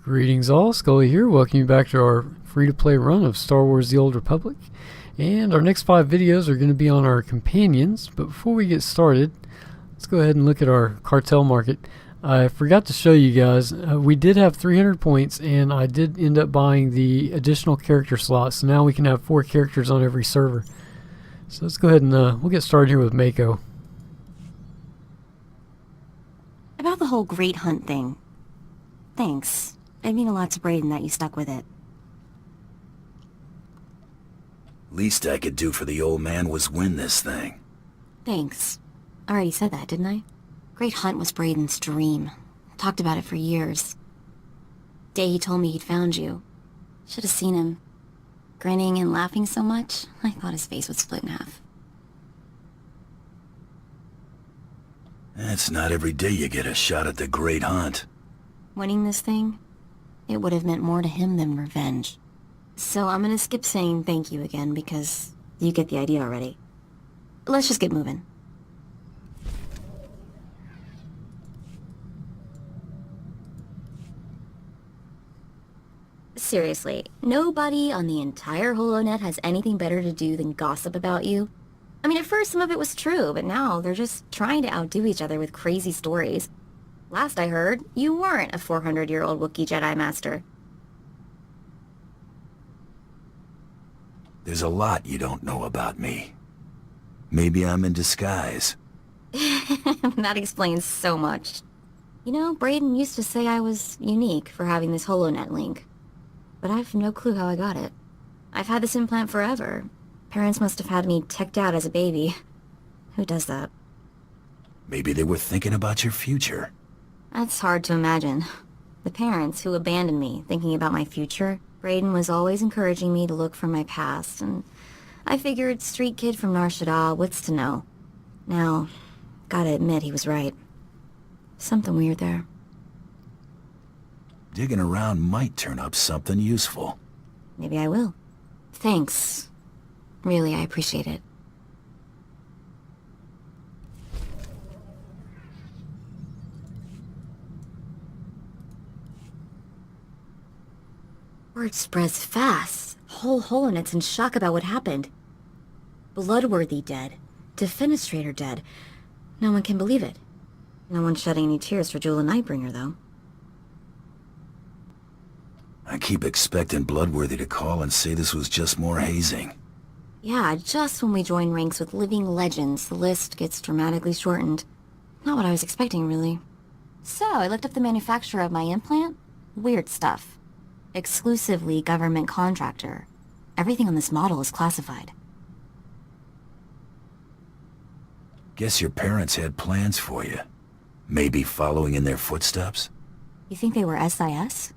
Greetings all, Scully here, welcome you back to our free-to-play run of Star Wars The Old Republic. And our next 5 videos are going to be on our companions, but before we get started, let's go ahead and look at our cartel market. I forgot to show you guys, we did have 300 points and I did end up buying the additional character slots, so now we can have 4 characters on every server. So let's go ahead and we'll get started here with Mako. About the whole great hunt thing. Thanks. It'd mean a lot to Brayden that you stuck with it. Least I could do for the old man was win this thing. Thanks. I already said that, didn't I? Great hunt was Brayden's dream. Talked about it for years. Day he told me he'd found you. Should have seen him. Grinning and laughing so much, I thought his face would split in half. It's not every day you get a shot at the great hunt. Winning this thing, it would have meant more to him than revenge. So I'm gonna skip saying thank you again because you get the idea already. Let's just get moving. Seriously, nobody on the entire HoloNet has anything better to do than gossip about you. I mean, at first some of it was true, but now they're just trying to outdo each other with crazy stories. Last I heard, you weren't a 400-year-old Wookiee Jedi Master. There's a lot you don't know about me. Maybe I'm in disguise. That explains so much. You know, Brayden used to say I was unique for having this HoloNet link. But I've no clue how I got it. I've had this implant forever. Parents must have had me teched out as a baby. Who does that? Maybe they were thinking about your future. That's hard to imagine. The parents who abandoned me thinking about my future, Brayden was always encouraging me to look for my past, and I figured street kid from Nar Shaddaa, what's to know? Now, gotta admit he was right. Something weird there. Digging around might turn up something useful. Maybe I will. Thanks. Really, I appreciate it. Word spreads fast. Whole HoloNet's in shock about what happened. Bloodworthy dead. Defenestrator dead. No one can believe it. No one's shedding any tears for Jewel and Nightbringer, though. I keep expecting Bloodworthy to call and say this was just more hazing. Yeah, just when we join ranks with living legends, the list gets dramatically shortened. Not what I was expecting, really. So, I looked up the manufacturer of my implant. Weird stuff. Exclusively government contractor. Everything on this model is classified. Guess your parents had plans for you. Maybe following in their footsteps? You think they were SIS?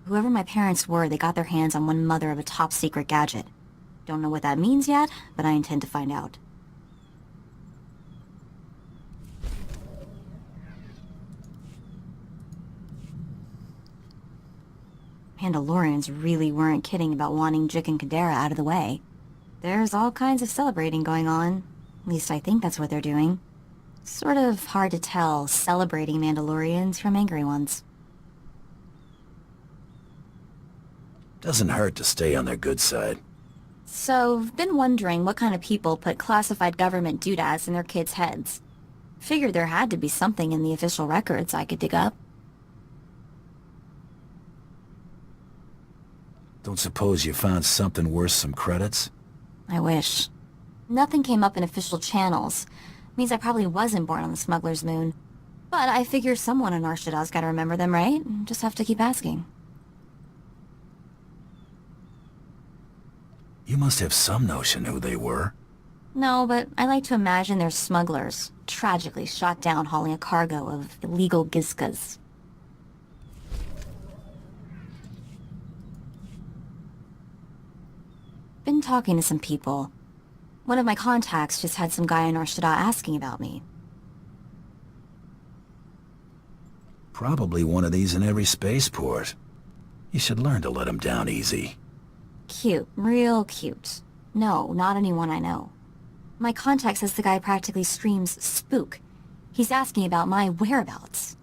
Whoever my parents were, they got their hands on one mother of a top-secret gadget. Don't know what that means yet, but I intend to find out. Mandalorians really weren't kidding about wanting Jik and Kadera out of the way. There's all kinds of celebrating going on. At least I think that's what they're doing. Sort of hard to tell celebrating Mandalorians from angry ones. Doesn't hurt to stay on their good side. So, I've been wondering what kind of people put classified government doodads in their kids' heads. Figured there had to be something in the official records I could dig up. Don't suppose you found something worth some credits? I wish. Nothing came up in official channels. Means I probably wasn't born on the smuggler's moon. But I figure someone in Nar Shaddaa's gotta remember them, right? Just have to keep asking. You must have some notion who they were. No, but I like to imagine they're smugglers, tragically shot down hauling a cargo of illegal gizkas. Been talking to some people. One of my contacts just had some guy in Nar Shaddaa asking about me. Probably one of these in every spaceport. You should learn to let him down easy. Cute. Real cute. No, not anyone I know. My contact says the guy practically screams spook. He's asking about my whereabouts.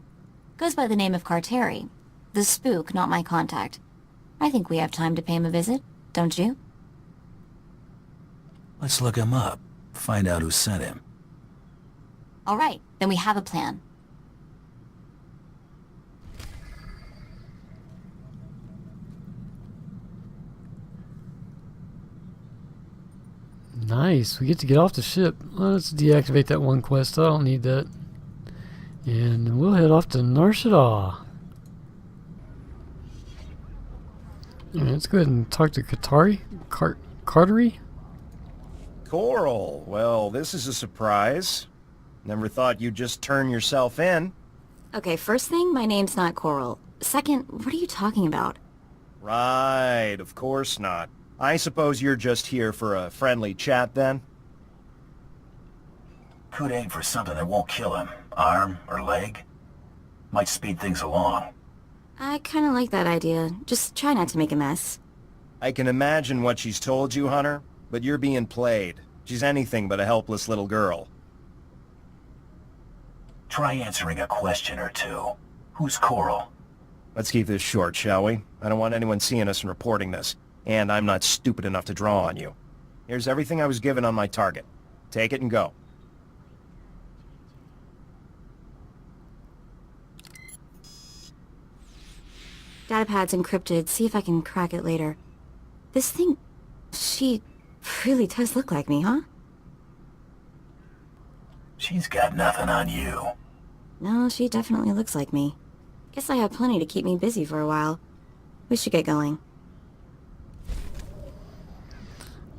Goes by the name of Carteri. The spook, not my contact. I think we have time to pay him a visit, don't you? Let's look him up. Find out who sent him. All right, then we have a plan. Nice. We get to get off the ship. Let's deactivate that one quest. I don't need that. And we'll head off to Nar Shaddaa. Alright, let's go ahead and talk to Cartery? Coral, well, this is a surprise. Never thought you'd just turn yourself in. Okay, first thing, my name's not Coral. Second, what are you talking about? Right, of course not. I suppose you're just here for a friendly chat then? Could aim for something that won't kill him. Arm or leg. Might speed things along. I kinda like that idea. Just try not to make a mess. I can imagine what she's told you, Hunter, but you're being played. She's anything but a helpless little girl. Try answering a question or two. Who's Coral? Let's keep this short, shall we? I don't want anyone seeing us and reporting this. And I'm not stupid enough to draw on you. Here's everything I was given on my target. Take it and go. Datapad's encrypted. See if I can crack it later. This thing... she really does look like me, huh? She's got nothing on you. No, she definitely looks like me. Guess I have plenty to keep me busy for a while. We should get going.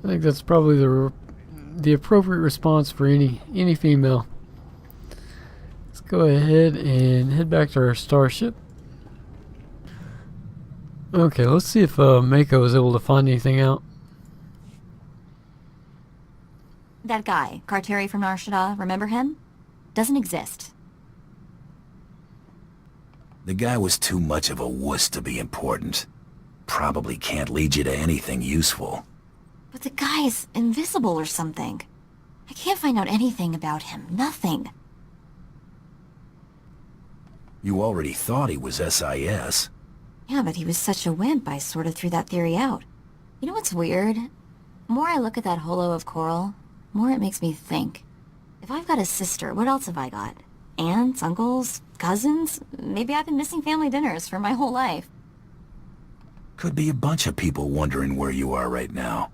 I think that's probably the appropriate response for any female. Let's go ahead and head back to our starship. Okay, let's see if Mako is able to find anything out. That guy, Carteri from Nar Shaddaa, remember him? Doesn't exist. The guy was too much of a wuss to be important. Probably can't lead you to anything useful. But the guy's invisible or something. I can't find out anything about him. Nothing. You already thought he was SIS. Yeah, but he was such a wimp, I sort of threw that theory out. You know what's weird? The more I look at that holo of Coral, the more it makes me think. If I've got a sister, what else have I got? Aunts, uncles, cousins? Maybe I've been missing family dinners for my whole life. Could be a bunch of people wondering where you are right now.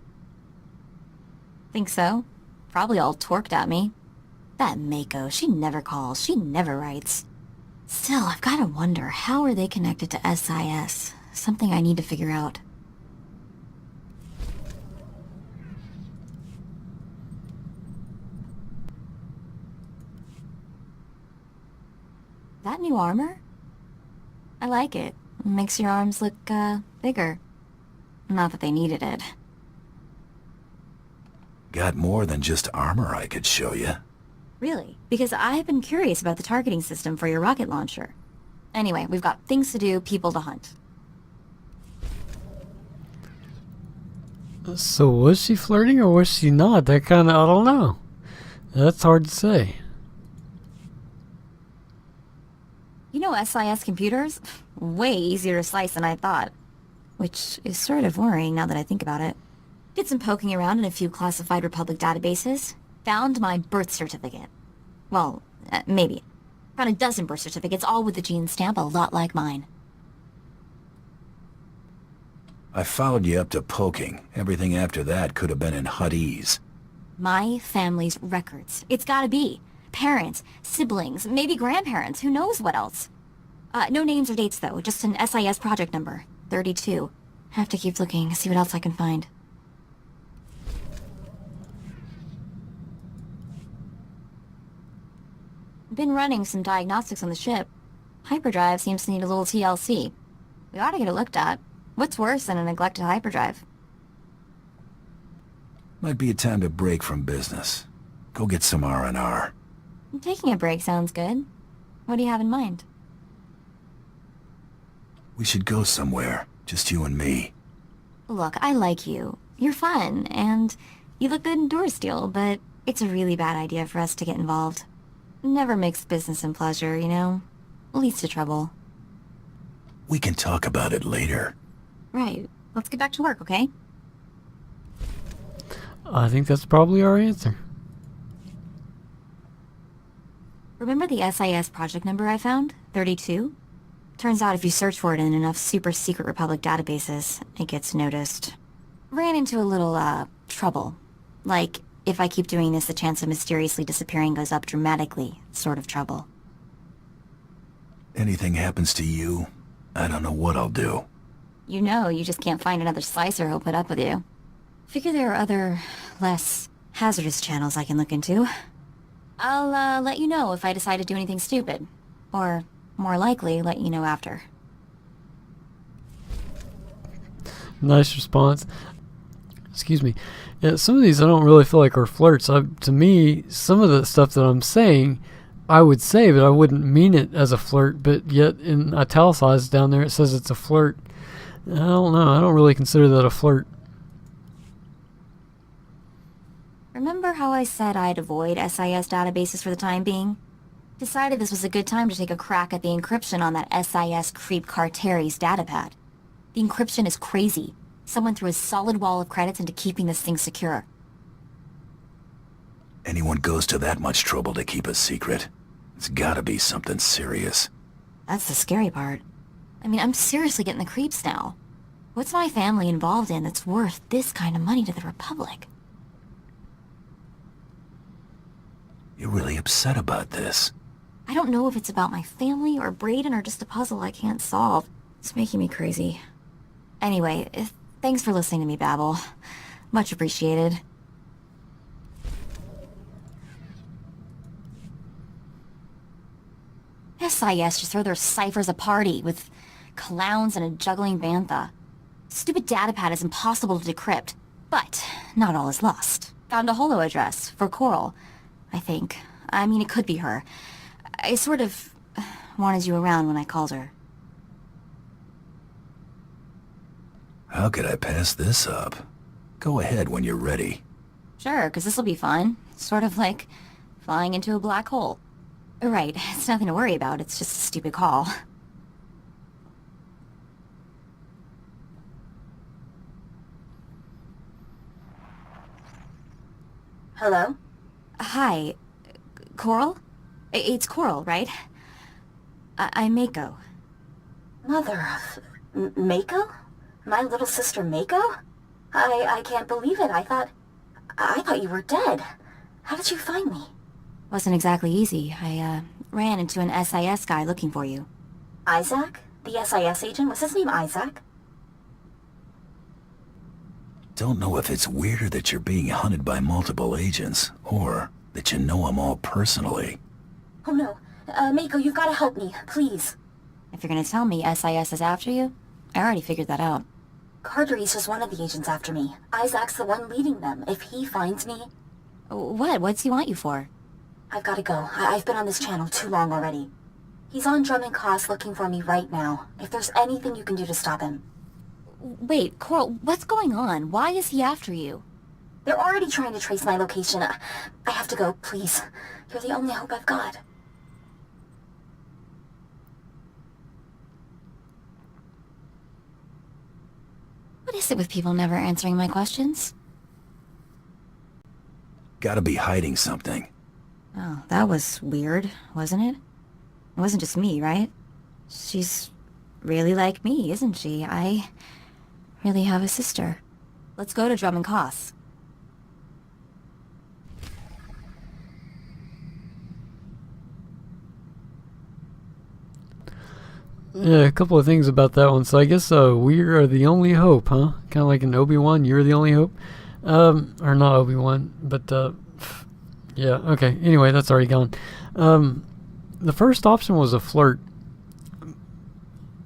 Think so? Probably all torqued at me. That Mako, she never calls, she never writes. Still, I've got to wonder, how are they connected to SIS? Something I need to figure out. That new armor? I like it. Makes your arms look, bigger. Not that they needed it. Got more than just armor I could show you. Really? Because I've been curious about the targeting system for your rocket launcher. Anyway, we've got things to do, people to hunt. So was she flirting or was she not? That kind of, I don't know. That's hard to say. You know SIS computers? Way easier to slice than I thought. Which is sort of worrying now that I think about it. Did some poking around in a few classified Republic databases. Found my birth certificate. Well, maybe. Found a dozen birth certificates, all with the gene stamp a lot like mine. I followed you up to poking. Everything after that could have been in Huttese. My family's records. It's gotta be. Parents, siblings, maybe grandparents, who knows what else. No names or dates though, just an SIS project number. 32. Have to keep looking, see what else I can find. Been running some diagnostics on the ship. Hyperdrive seems to need a little TLC. We ought to get it looked at. What's worse than a neglected hyperdrive? Might be a time to break from business. Go get some R&R. Taking a break sounds good. What do you have in mind? We should go somewhere. Just you and me. Look, I like you. You're fun, and you look good in door steel, but it's a really bad idea for us to get involved. Never mix business and pleasure, you know? Leads to trouble. We can talk about it later. Right. Let's get back to work, okay? I think that's probably our answer. Remember the SIS project number I found? 32? Turns out if you search for it in enough super secret Republic databases, it gets noticed. Ran into a little, trouble. Like, if I keep doing this, the chance of mysteriously disappearing goes up dramatically. Sort of trouble. Anything happens to you, I don't know what I'll do. You know, you just can't find another slicer who'll put up with you. Figure there are other, less hazardous channels I can look into. I'll, let you know if I decide to do anything stupid. Or, more likely, let you know after. Nice response. Excuse me. Yeah, some of these I don't really feel like are flirts. To me, some of the stuff that I'm saying, I would say, but I wouldn't mean it as a flirt. But yet, in italicized down there, it says it's a flirt. I don't know. I don't really consider that a flirt. Remember how I said I'd avoid SIS databases for the time being? Decided this was a good time to take a crack at the encryption on that SIS creep Carteri's datapad. The encryption is crazy. Someone threw a solid wall of credits into keeping this thing secure. Anyone goes to that much trouble to keep a secret. It's gotta be something serious. That's the scary part. I mean, I'm seriously getting the creeps now. What's my family involved in that's worth this kind of money to the Republic? You're really upset about this. I don't know if it's about my family or Brayden or just a puzzle I can't solve. It's making me crazy. Anyway, thanks for listening to me babble. Much appreciated. SIS just throw their ciphers a party with clowns and a juggling bantha. Stupid datapad is impossible to decrypt, but not all is lost. Found a holo address for Coral, I think. I mean, it could be her. I sort of wanted you around when I called her. How could I pass this up? Go ahead when you're ready. Sure, because this'll be fun. Sort of like flying into a black hole. Right, it's nothing to worry about, it's just a stupid call. Hello? Hi. Coral? It's Coral, right? I'm Mako. Mother of... Mako? My little sister Mako? I can't believe it. I thought you were dead. How did you find me? Wasn't exactly easy. I ran into an SIS guy looking for you. Isaac? The SIS agent? Was his name Isaac? Don't know if it's weirder that you're being hunted by multiple agents, or that you know them all personally. Oh no. Mako, you've got to help me, please. If you're gonna tell me SIS is after you, I already figured that out. Cartery's just one of the agents after me. Isaac's the one leading them. If he finds me... What? What's he want you for? I've got to go. I've been on this channel too long already. He's on Drum and Cost looking for me right now. If there's anything you can do to stop him. Wait, Coral, what's going on? Why is he after you? They're already trying to trace my location. I have to go, please. You're the only hope I've got. What is it with people never answering my questions? Gotta be hiding something. Oh, that was weird, wasn't it? It wasn't just me, right? She's really like me, isn't she? I really have a sister. Let's go to Drum and Cost. Yeah, a couple of things about that one. So I guess we are the only hope, huh? Kind of like in Obi-Wan, you're the only hope. Or not Obi-Wan, but yeah, okay. Anyway, that's already gone. The first option was a flirt.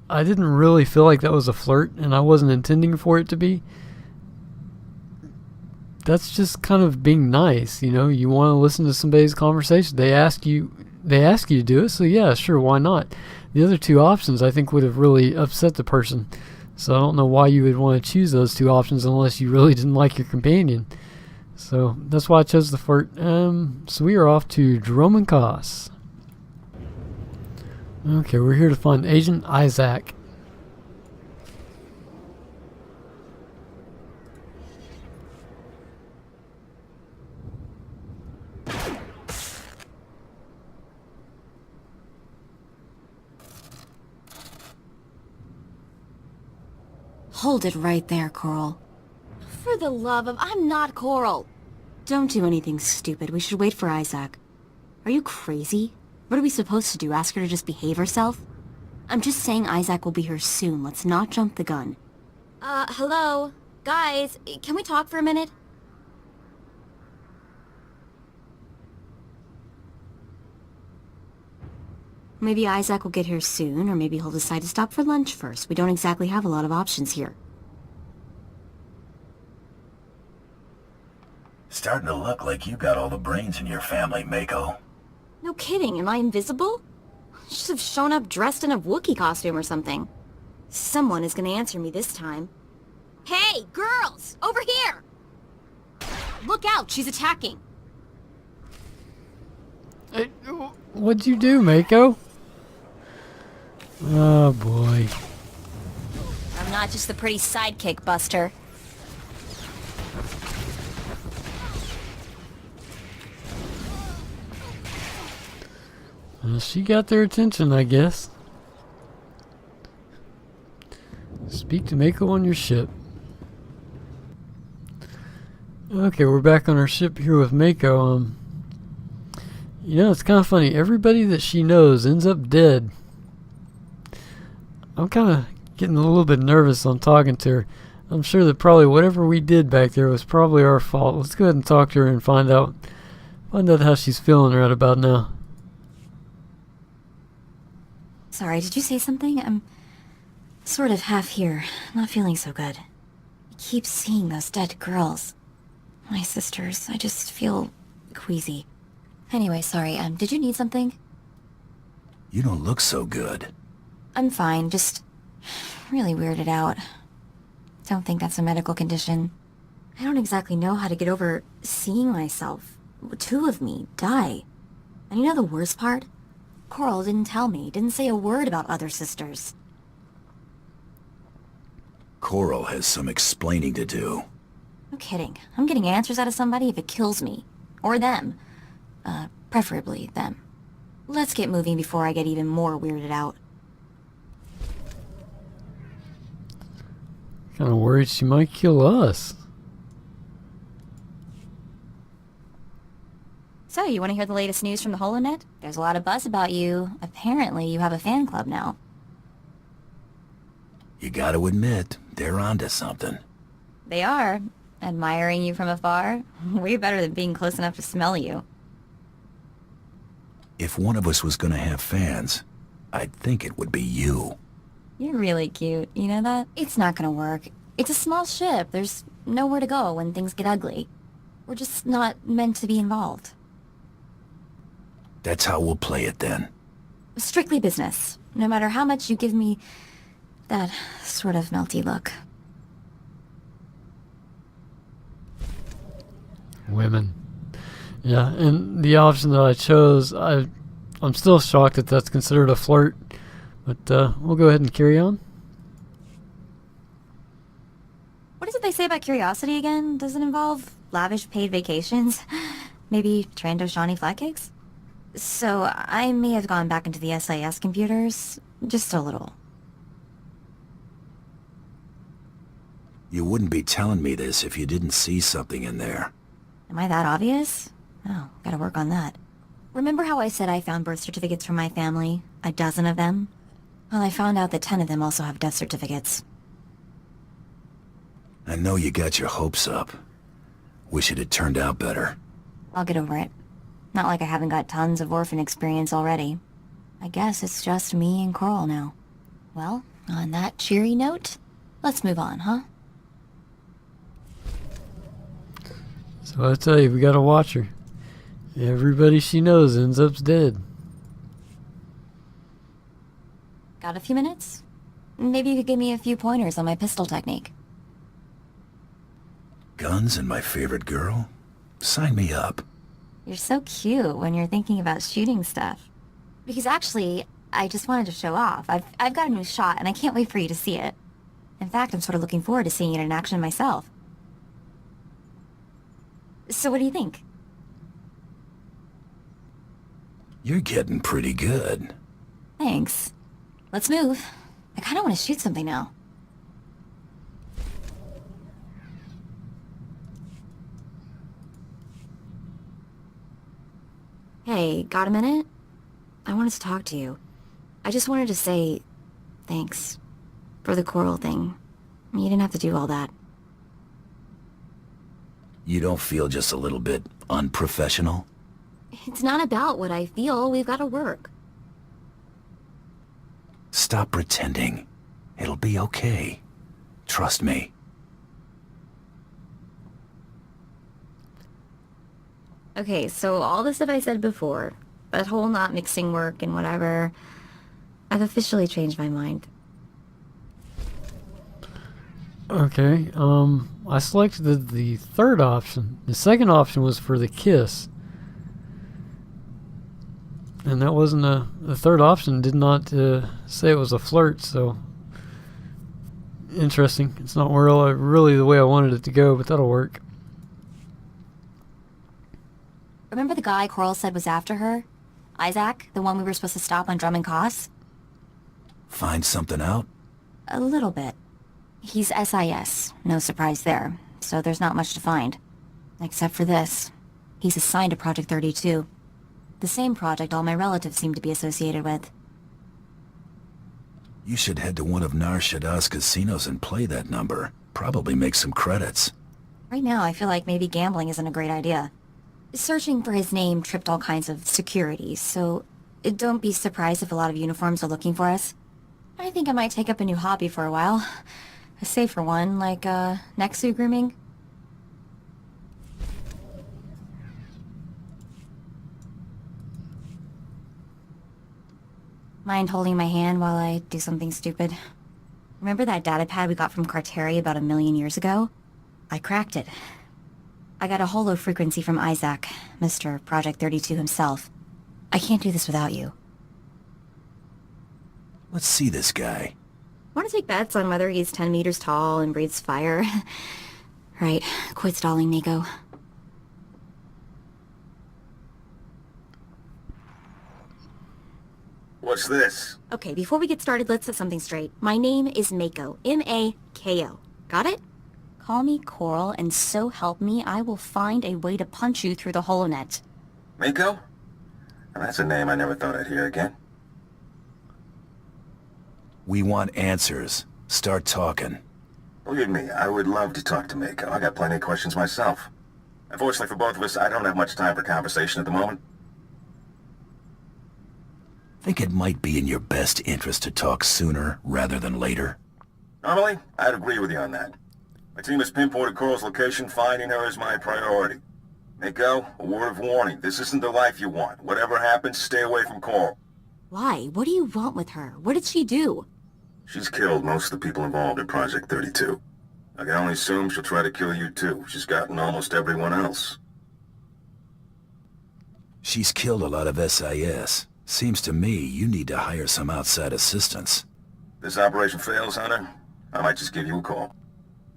I didn't really feel like that was a flirt, and I wasn't intending for it to be. That's just kind of being nice, you know. You want to listen to somebody's conversation. They ask you to do it, so yeah, sure, why not? The other two options I think would have really upset the person. So I don't know why you would want to choose those two options unless you really didn't like your companion. So that's why I chose the flirt. So we are off to Drum and Cost. Okay, we're here to find Agent Isaac. Hold it right there, Coral. For the love of... I'm not Coral! Don't do anything stupid. We should wait for Isaac. Are you crazy? What are we supposed to do? Ask her to just behave herself? I'm just saying Isaac will be here soon. Let's not jump the gun. Hello? Guys, can we talk for a minute? Maybe Isaac will get here soon, or maybe he'll decide to stop for lunch first. We don't exactly have a lot of options here. Starting to look like you got all the brains in your family, Mako. No kidding, am I invisible? I should have shown up dressed in a Wookiee costume or something. Someone is gonna answer me this time. Hey, girls! Over here! Look out, she's attacking! What'd you do, Mako? Oh boy. I'm not just the pretty sidekick, Buster. Well, she got their attention, I guess. Speak to Mako on your ship. Okay, we're back on our ship here with Mako. You know, it's kind of funny. Everybody that she knows ends up dead. I'm kind of getting a little bit nervous on talking to her. I'm sure that probably whatever we did back there was probably our fault. Let's go ahead and talk to her and find out how she's feeling right about now. Sorry, did you say something? I'm sort of half here. Not feeling so good. I keep seeing those dead girls. My sisters. I just feel queasy. Anyway, sorry. Did you need something? You don't look so good. I'm fine, just really weirded out. Don't think that's a medical condition. I don't exactly know how to get over seeing myself, two of me, die. And you know the worst part? Coral didn't tell me, didn't say a word about other sisters. Coral has some explaining to do. No kidding. I'm getting answers out of somebody if it kills me. Or them. Preferably them. Let's get moving before I get even more weirded out. Kind of worried she might kill us. So, you want to hear the latest news from the HoloNet? There's a lot of buzz about you. Apparently, you have a fan club now. You gotta admit, they're onto something. They are. Admiring you from afar. Way better than being close enough to smell you. If one of us was gonna have fans, I'd think it would be you. You're really cute, you know that? It's not gonna work. It's a small ship. There's nowhere to go when things get ugly. We're just not meant to be involved. That's how we'll play it then. Strictly business. No matter how much you give me that sort of melty look. Women. Yeah, and the option that I chose, I'm still shocked that that's considered a flirt. But we'll go ahead and carry on. What is it they say about curiosity again? Does it involve lavish paid vacations? Maybe Trando Shawnee flat cakes? So, I may have gone back into the SIS computers. Just a little. You wouldn't be telling me this if you didn't see something in there. Am I that obvious? Oh, gotta work on that. Remember how I said I found birth certificates from my family? A dozen of them? Well, I found out that 10 of them also have death certificates. I know you got your hopes up. Wish it had turned out better. I'll get over it. Not like I haven't got tons of orphan experience already. I guess it's just me and Coral now. Well, on that cheery note, let's move on, huh? So I tell you, we gotta watch her. Everybody she knows ends up dead. Got a few minutes? Maybe you could give me a few pointers on my pistol technique. Guns and my favorite girl? Sign me up. You're so cute when you're thinking about shooting stuff. Because actually, I just wanted to show off. I've got a new shot, and I can't wait for you to see it. In fact, I'm sort of looking forward to seeing it in action myself. So what do you think? You're getting pretty good. Thanks. Let's move. I kind of want to shoot something now. Hey, got a minute? I wanted to talk to you. I just wanted to say thanks for the coral thing. You didn't have to do all that. You don't feel just a little bit unprofessional? It's not about what I feel. We've got to work. Stop pretending. It'll be okay. Trust me. Okay, so all the stuff I said before, that whole not mixing work and whatever, I've officially changed my mind. Okay, I selected the third option. The second option was for the kiss. And that wasn't the third option did not say it was a flirt, so interesting. It's not really the way I wanted it to go, but that'll work. Remember the guy Coral said was after her? Isaac, the one we were supposed to stop on Drummond Coss? Find something out? A little bit. He's SIS, no surprise there, so there's not much to find. Except for this. He's assigned to Project 32. The same project all my relatives seem to be associated with. You should head to one of Nar Shaddaa's casinos and play that number. Probably make some credits. Right now, I feel like maybe gambling isn't a great idea. Searching for his name tripped all kinds of security, so don't be surprised if a lot of uniforms are looking for us. I think I might take up a new hobby for a while. A safer one, like, neck suit grooming. Mind holding my hand while I do something stupid? Remember that data pad we got from Carteri about 1 million years ago? I cracked it. I got a holo frequency from Isaac, Mr. Project 32 himself. I can't do this without you. Let's see this guy. Want to take bets on whether he's 10 meters tall and breathes fire? Right, quit stalling, Mako. What's this? Okay, before we get started, let's set something straight. My name is Mako. M-A-K-O. Got it? Call me Coral, and so help me, I will find a way to punch you through the holonet. Mako? Now, that's a name I never thought I'd hear again. We want answers. Start talking. Believe me, I would love to talk to Mako. I got plenty of questions myself. Unfortunately for both of us, I don't have much time for conversation at the moment. Think it might be in your best interest to talk sooner rather than later? Normally, I'd agree with you on that. My team has pinpointed Coral's location. Finding her is my priority. Mako, a word of warning. This isn't the life you want. Whatever happens, stay away from Coral. Why? What do you want with her? What did she do? She's killed most of the people involved in Project 32. I can only assume she'll try to kill you too. She's gotten almost everyone else. She's killed a lot of SIS. Seems to me you need to hire some outside assistance. If this operation fails, Hunter, I might just give you a call.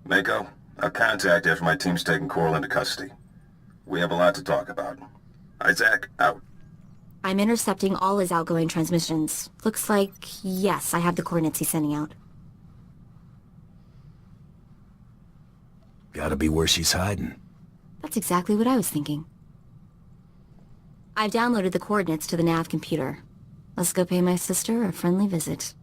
Mako, I'll contact you after my team's taken Coral into custody. We have a lot to talk about. Isaac, out. I'm intercepting all his outgoing transmissions. Looks like, yes, I have the coordinates he's sending out. Gotta be where she's hiding. That's exactly what I was thinking. I've downloaded the coordinates to the nav computer. Let's go pay my sister a friendly visit.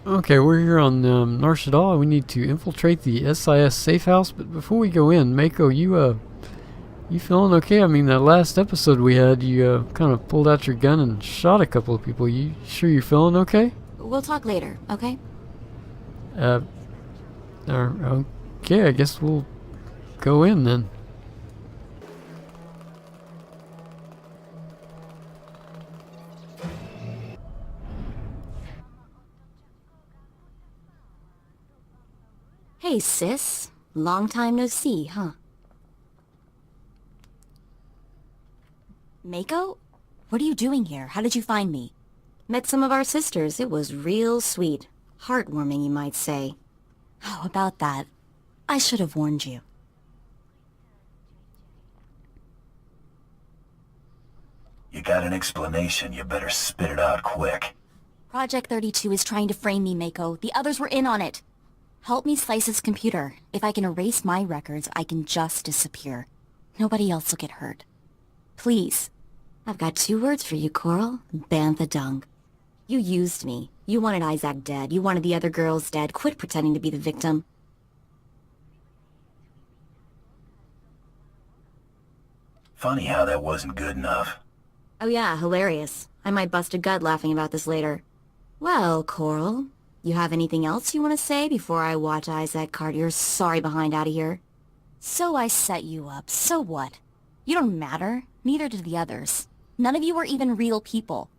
Okay, we're here on Nar Shaddaa. We need to infiltrate the SIS safe house, but before we go in, Mako, you feeling okay? I mean, that last episode we had, you kind of pulled out your gun and shot a couple of people. You sure you're feeling okay? We'll talk later, okay? Okay, I guess we'll go in then. Hey, sis. Long time no see, huh? Mako? What are you doing here? How did you find me? Met some of our sisters. It was real sweet. Heartwarming, you might say. Oh, about that. I should have warned you. You got an explanation, you better spit it out quick. Project 32 is trying to frame me, Mako. The others were in on it. Help me slice his computer. If I can erase my records, I can just disappear. Nobody else will get hurt. Please. I've got 2 words for you, Coral. Bantha dung. You used me. You wanted Isaac dead. You wanted the other girls dead. Quit pretending to be the victim. Funny how that wasn't good enough. Oh yeah, hilarious. I might bust a gut laughing about this later. Well, Coral, you have anything else you want to say before I watch Isaac cart your sorry behind out of here? So I set you up. So what? You don't matter. Neither do the others. None of you are even real people.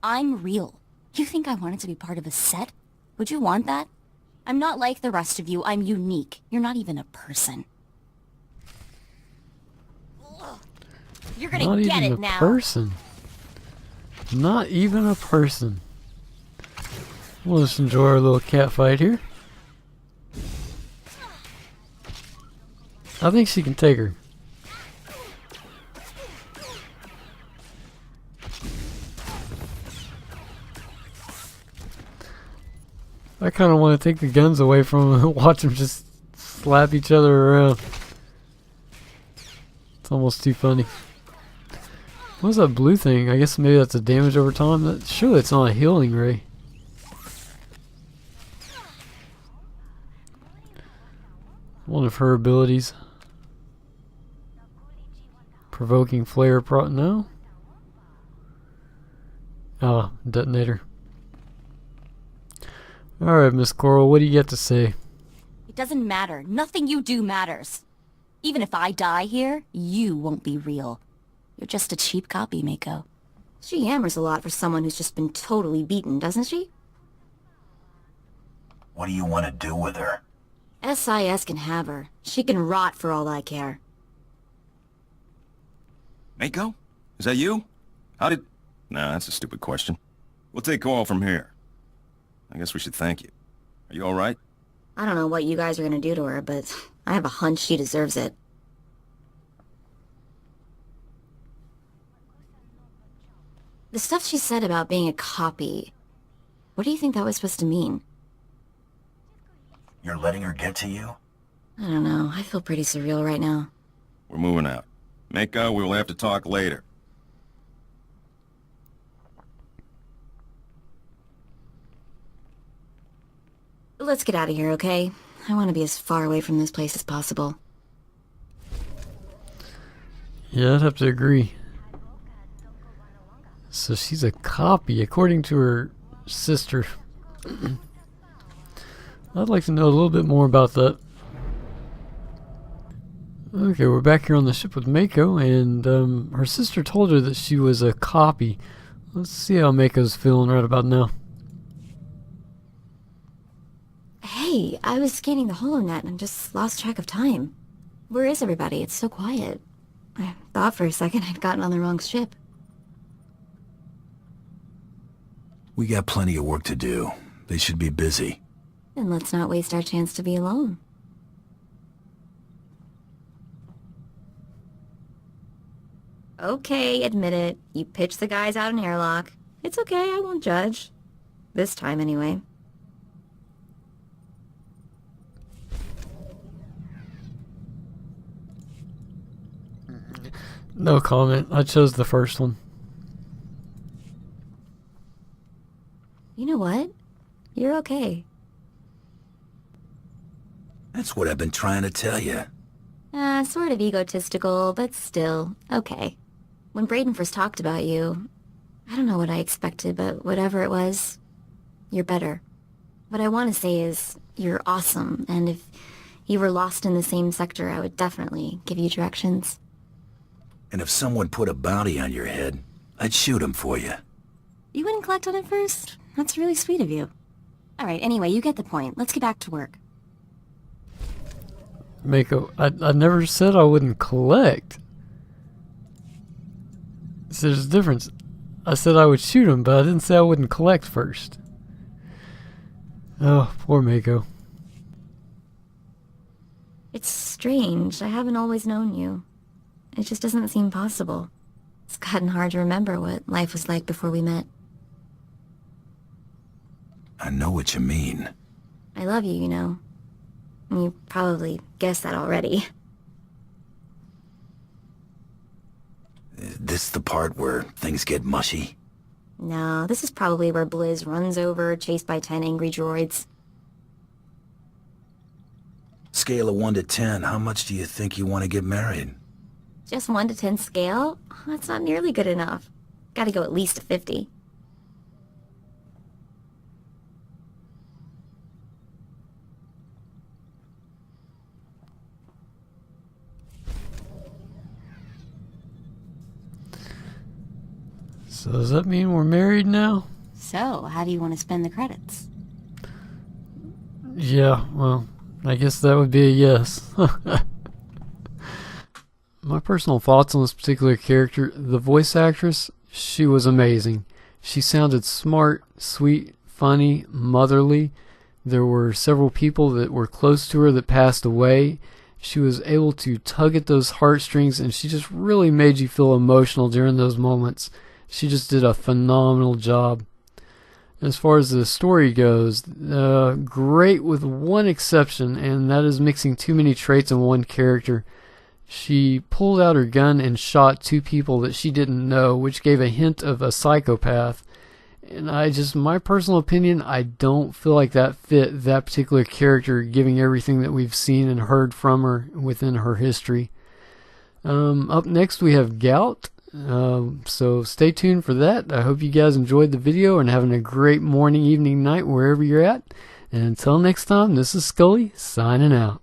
I'm real. You think I wanted to be part of a set? Would you want that? I'm not like the rest of you. I'm unique. You're not even a person. You're gonna Not get even it a now. person. Not even a person. We'll just enjoy our little cat fight here. I think she can take her. I kind of want to take the guns away from them and watch them just slap each other around. It's almost too funny. What's that blue thing? I guess maybe that's a damage over time. Surely it's not a healing ray. One of her abilities. Provoking flare no? Ah, detonator. Alright, Miss Coral, what do you got to say? It doesn't matter. Nothing you do matters. Even if I die here, you won't be real. You're just a cheap copy, Mako. She hammers a lot for someone who's just been totally beaten, doesn't she? What do you want to do with her? SIS can have her. She can rot for all I care. Mako? Is that you? How did... Nah, that's a stupid question. We'll take Coral from here. I guess we should thank you. Are you alright? I don't know what you guys are gonna do to her, but I have a hunch she deserves it. The stuff she said about being a copy, what do you think that was supposed to mean? You're letting her get to you? I don't know, I feel pretty surreal right now. We're moving out. Mako, we will have to talk later. Let's get out of here, okay? I want to be as far away from this place as possible. Yeah, I'd have to agree. So she's a copy, according to her sister. I'd like to know a little bit more about that. Okay, we're back here on the ship with Mako, and her sister told her that she was a copy. Let's see how Mako's feeling right about now. Hey, I was scanning the holonet and just lost track of time. Where is everybody? It's so quiet. I thought for a second I'd gotten on the wrong ship. We got plenty of work to do. They should be busy. Then let's not waste our chance to be alone. Okay, admit it. You pitched the guys out an airlock. It's okay, I won't judge. This time, anyway. No comment. I chose the first one. You know what? You're okay. That's what I've been trying to tell you. Sort of egotistical, but still, okay. When Braden first talked about you, I don't know what I expected, but whatever it was, you're better. What I want to say is, you're awesome, and if you were lost in the same sector, I would definitely give you directions. And if someone put a bounty on your head, I'd shoot him for you. You wouldn't collect on it first? That's really sweet of you. Alright, anyway, you get the point. Let's get back to work. Mako, I never said I wouldn't collect. So there's a difference. I said I would shoot him, but I didn't say I wouldn't collect first. Oh, poor Mako. It's strange. I haven't always known you. It just doesn't seem possible. It's gotten hard to remember what life was like before we met. I know what you mean. I love you, you know. You probably guessed that already. This the part where things get mushy? No, this is probably where Blizz runs over, chased by 10 angry droids. Scale of 1 to 10, how much do you think you want to get married? Just 1 to 10 scale? That's not nearly good enough. Gotta go at least a 50. So does that mean we're married now? So, how do you want to spend the credits? Yeah, well, I guess that would be a yes. My personal thoughts on this particular character, the voice actress, she was amazing. She sounded smart, sweet, funny, motherly. There were several people that were close to her that passed away. She was able to tug at those heartstrings, and she just really made you feel emotional during those moments. She just did a phenomenal job. As far as the story goes, great with one exception, and that is mixing too many traits in one character. She pulled out her gun and shot 2 people that she didn't know, which gave a hint of a psychopath. And my personal opinion, I don't feel like that fit that particular character, given everything that we've seen and heard from her within her history. Up next we have Gout. So stay tuned for that. I hope you guys enjoyed the video and having a great morning, evening, night, wherever you're at. And until next time, this is Scully signing out.